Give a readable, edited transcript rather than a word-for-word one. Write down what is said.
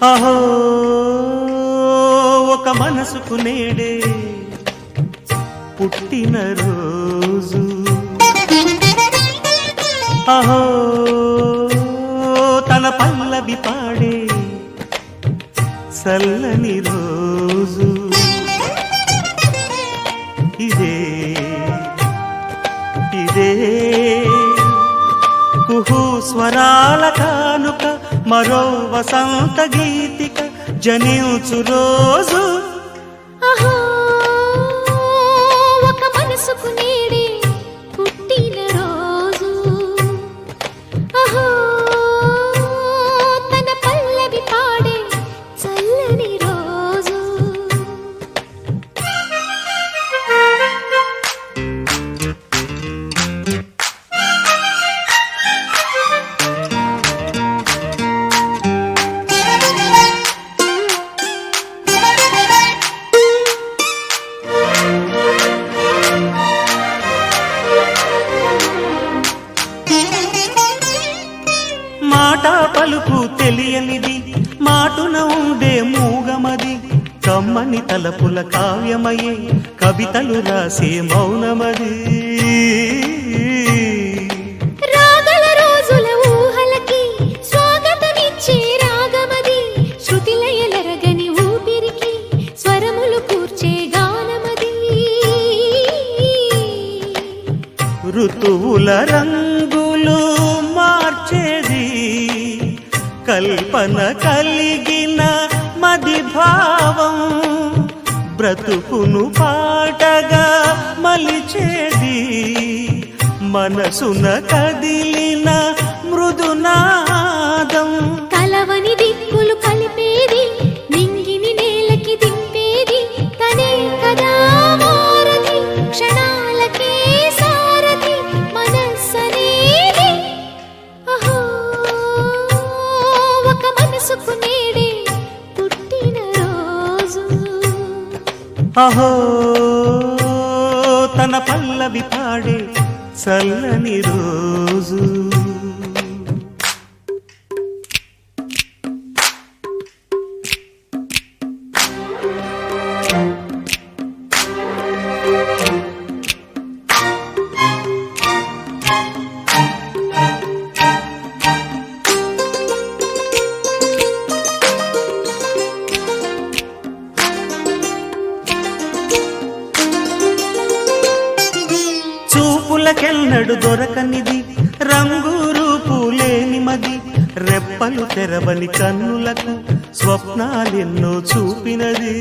అహో ఒక మనసుకు నేడే పుట్టిన రోజు, అహో తన పల్లవి పాడే చల్లని రోజు, ఇదే ఇదే కుహు స్వరాల కానుక, మరో వసంత గీతిక జనించు రోజు. అహో ఒక మనసుకు నేడే పుట్టిన రోజు, అహో తన పల్లవి పాడే చల్లని రోజు. మాట పలుకు తెలియనిది, మాటున ఉండే మూగమది, కమ్మని తలపుల కావ్యమయే కవితలు రాసే మౌనమది. రాగల రోజుల ఊహలకి స్వాగతమిచ్చే రాగమది, శృతిలయలరగని ఊపిరికి స్వరములు కూర్చే గానమది. ఋతువుల రంగులు మార్చేది, కల్పన కలిగిన మది భావం, బ్రతుకును పాటగా మలిచేది, మనసున కదిలిన మృదునాదం. కలవని దిక్కులు కలిపేది, నింగిని నేలకి దింపేది, తనే కదా వారధి, క్షణాలకే సారథి మనస్సనేది. అహో ఒక మనసుకు నేడే పుట్టిన రోజు, అహో తన పల్లవి పాడే చల్లని రోజు. చూపులకెన్నడు దొరకనిది, రంగు రూపు లేని మది, రెప్పలు తెరవని కన్నులకు స్వప్నాలెన్నో చూపినది.